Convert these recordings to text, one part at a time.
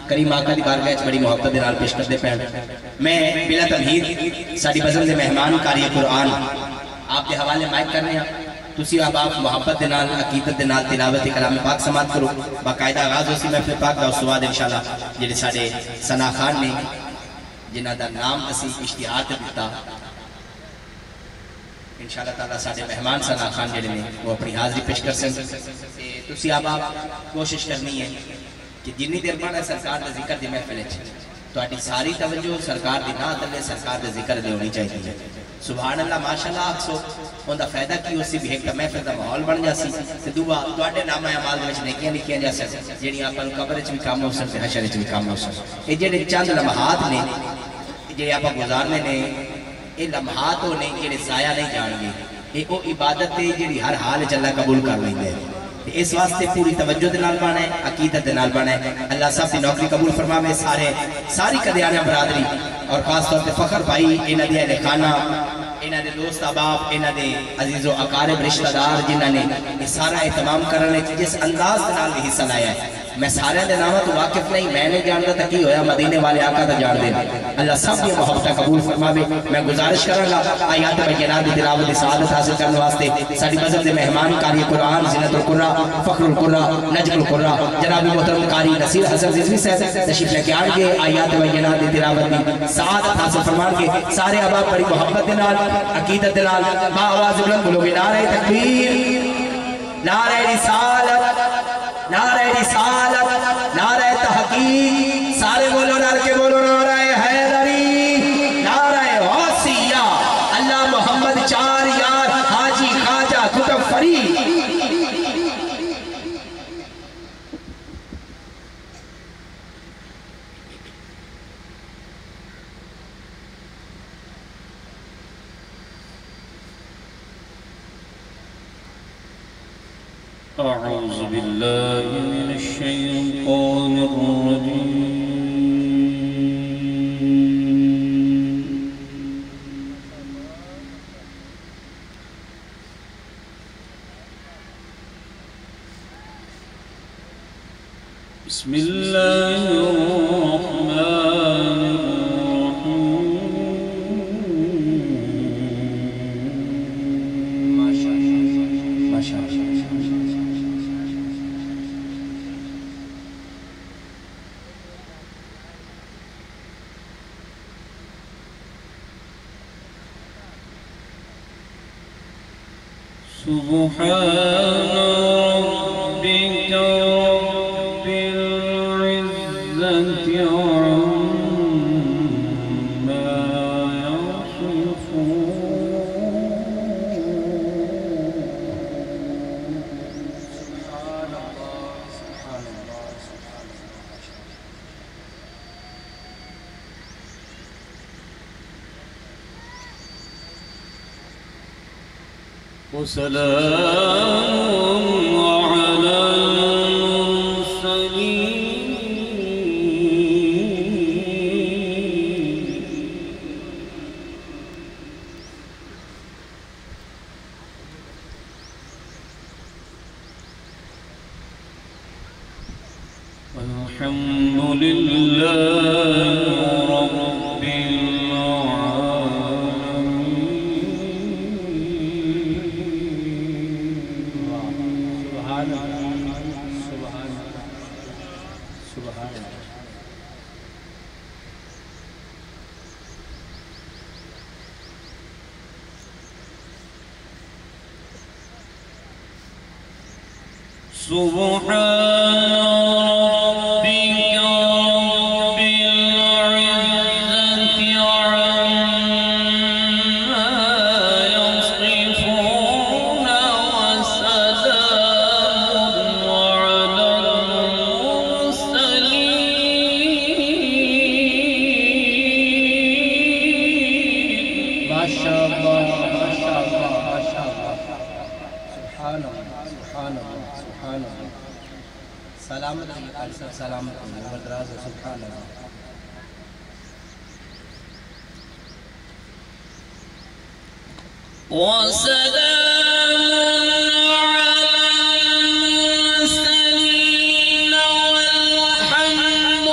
करीम आका दी बारगाह बड़ी मुहब्बत दे नाल पेश करदे पैण। मैं बिला तमहीद साडी बज़म दे मेहमान कारी कुरान आप दे हवाले माइक करने हैं। तुसी अब आप मुहब्बत दे नाल अकीदत दे नाल तिलावत कलाम पाक समात करो। बाकायदा आगाज होसी महफिल पाक दा उस बाद इंशाअल्लाह जेडे साडे सना खान ने जिन्हां दा नाम असी इश्तिहार ते दिता इंशाअल्लाह ताला साडे मेहमान सना खान जेडे ने वो अपनी हाजिरी पेश कर सकते। तुसी अब आप कोशिश करनी है कि जिन्नी देर बाद सरकार दा जिक्र दी महफिल तुहाडी सारी तवज्जो सरकार दी नात अल्लाह सरकार दे जिक्र दे होनी चाहिए। सुभान अल्लाह माशाअल्लाह आखसो उनका फायदा की उसी भी एक महफिल का माहौल बन जासी ते दुआ तुहाडे नामा अमाल विच नेकियां लिखियां जा सकन जेहड़ी आपां नूं कब्र च भी काम हो सकते हशर च भी काम हो सकते। ये जेडे चंद लम्हात ने जे आपां गुजारने ने ये लम्हात हो नहीं जेडे जाया नहीं जाणगे। ये वो इबादत है जेहड़ी हर हाल च अल्लाह कबूल कर लैंदा है। इस वास्ते पूरी तवज्जो दे नाल बाना है अकीदत दे नाल बाना है। अल्लाह सब की नौकरी कबूल फरमावे। सारी कदियाना बरादरी और खास तौर पर फखर भाई इन्हां दे अहले खाना इन्हां दे दोस्त अहबाब इन्हां दे अजीज़ो अकारिब रिश्तेदार जिन्हां ने ये सारा एहतमाम करने जिस अंदाज के नाल हिस्सा लाया है। मैं सारे दे नाम तो वाकिफ नहीं मैं नहीं जानता था की होया मदीने वाले आका तो जान दे। अल्लाह सब की मोहब्बत कबूल फरमावे। मैं गुजारिश करांगा आयात बय्यनात दी तिलावत दी सआदत हासिल करने वास्ते साडी मज़हब दे मेहमान कारी कुरान ज़ीनतुल कुर्रा फखरुल कुर्रा नजमुल कुर्रा जनाब मोहतरम कारी नसीर हसन रिजवी साहब तशरीफ लेके आएंगे। आयात बय्यनात दी तिलावत दी सआदत हासिल फरमाएंगे। सारे अहबाब बड़ी मोहब्बत दे नाल अकीदत दे नाल बा आवाज़ बुलंद बोलोगे नारे तकबीर नारे रिसालत नारे रिसालत नारे तहकीक सारे बोलो नार के बोलो नारे हैदरी नारे गौसिया अल्लाह मोहम्मद चार यार हाजी खाजा कुतुब फरीद। أعوذ بالله من الشيطان الرجيم بسم الله الرحمن الرحيم ما شاء الله ما شاء الله سبحان ربك رب العزة عما يصفون سبحان الله سبحان الله سبحان الله وسلام على المرسلين والحمد لله رب سبحان ربك رب العزة عما يصفون وسلام على المرسلين ما شاء الله ما شاء الله ما شاء الله سبحان الله سبحان الله سبحان الله सलामत सलामत मद्रास सुभान अल्लाह। وسلام على المرسلين والحمد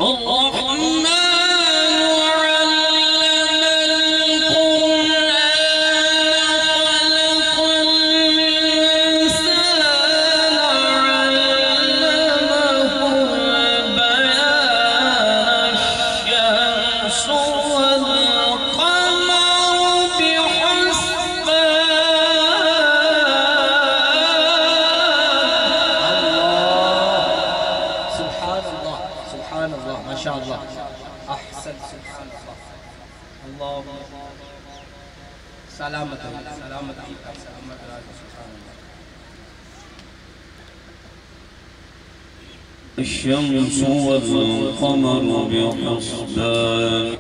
الرحمن سلامت سلامت سلامت الشمس والقمر بحسبان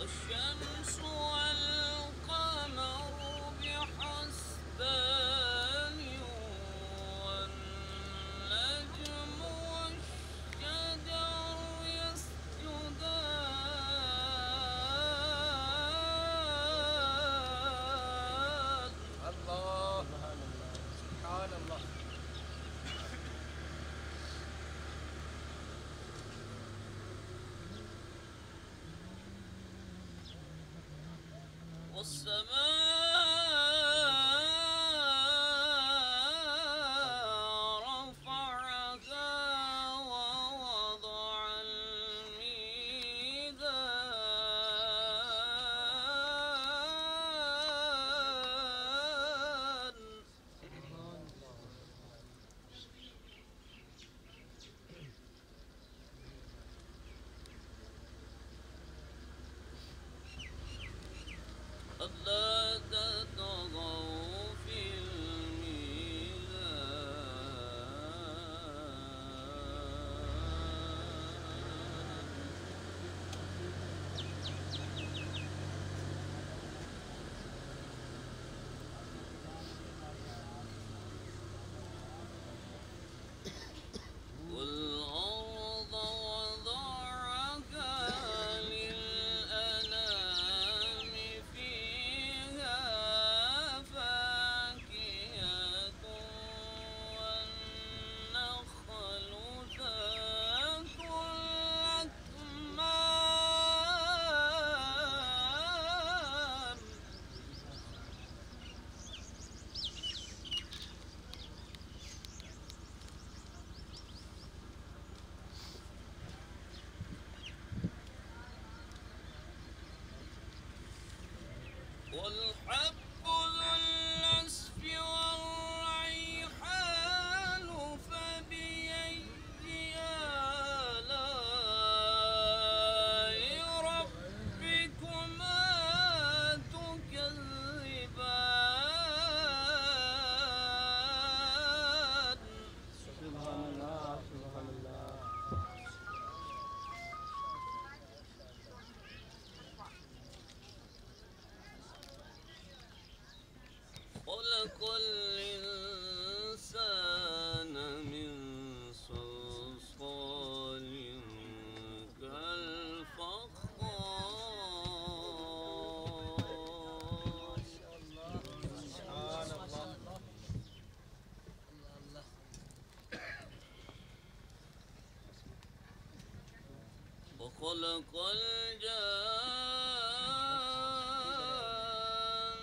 الشمس والقمر بحسبان والنجم والشجر يسجدان الله سبحان الله والسماء رفعها ووضع الميزان ألا تطغوا في الميزان والأرض وضعها للأنام فيها فاكهة والنخل ذات الأكمام والحب ذو العصف والريحان فبأي آلاء ربكما تكذبان سبحان الله سبحان الله خلق الإنسان من صلصال كالفخار سبحان الله وخلق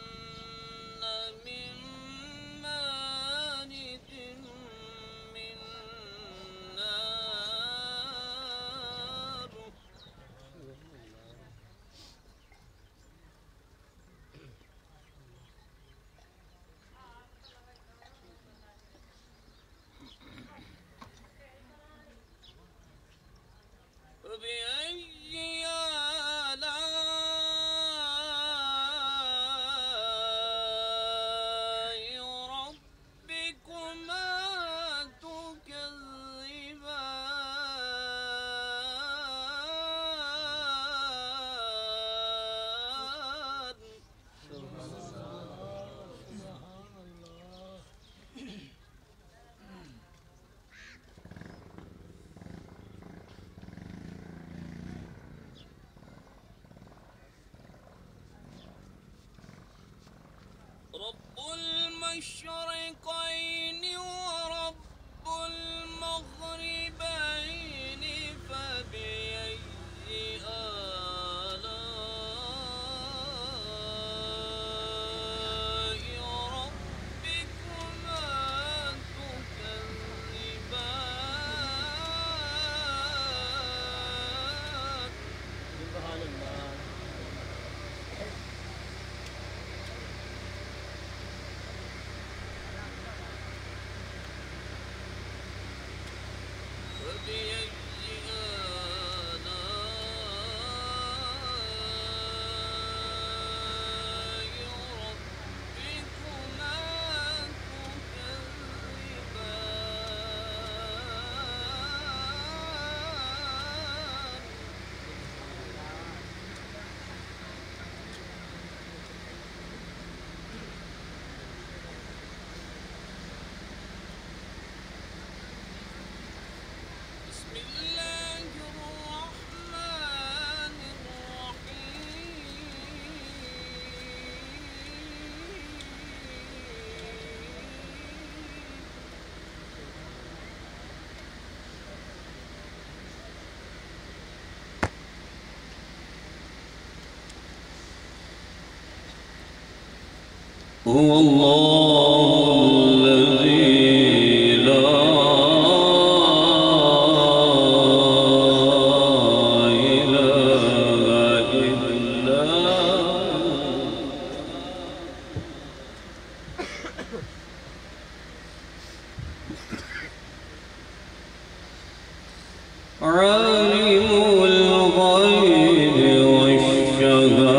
الجان من هو الله الذي لا إله إلا هو عالم الغيب والشهادة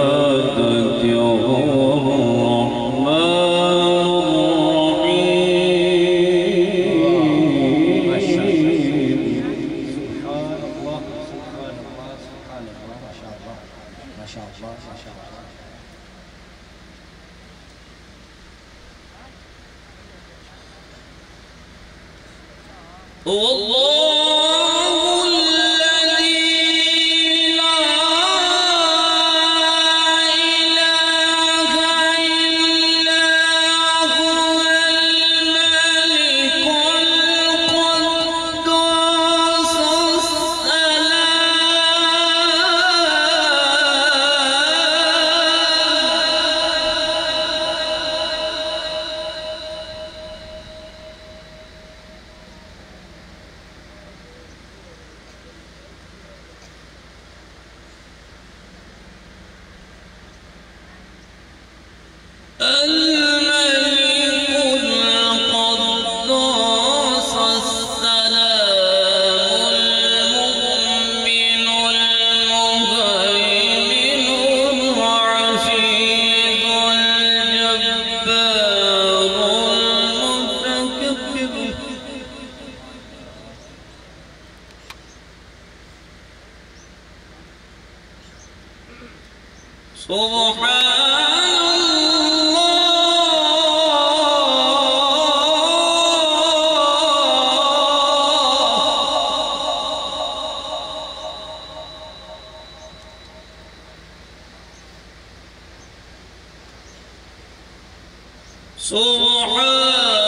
هو الله الذي لا إله إلا هو الملك القدوس سبحان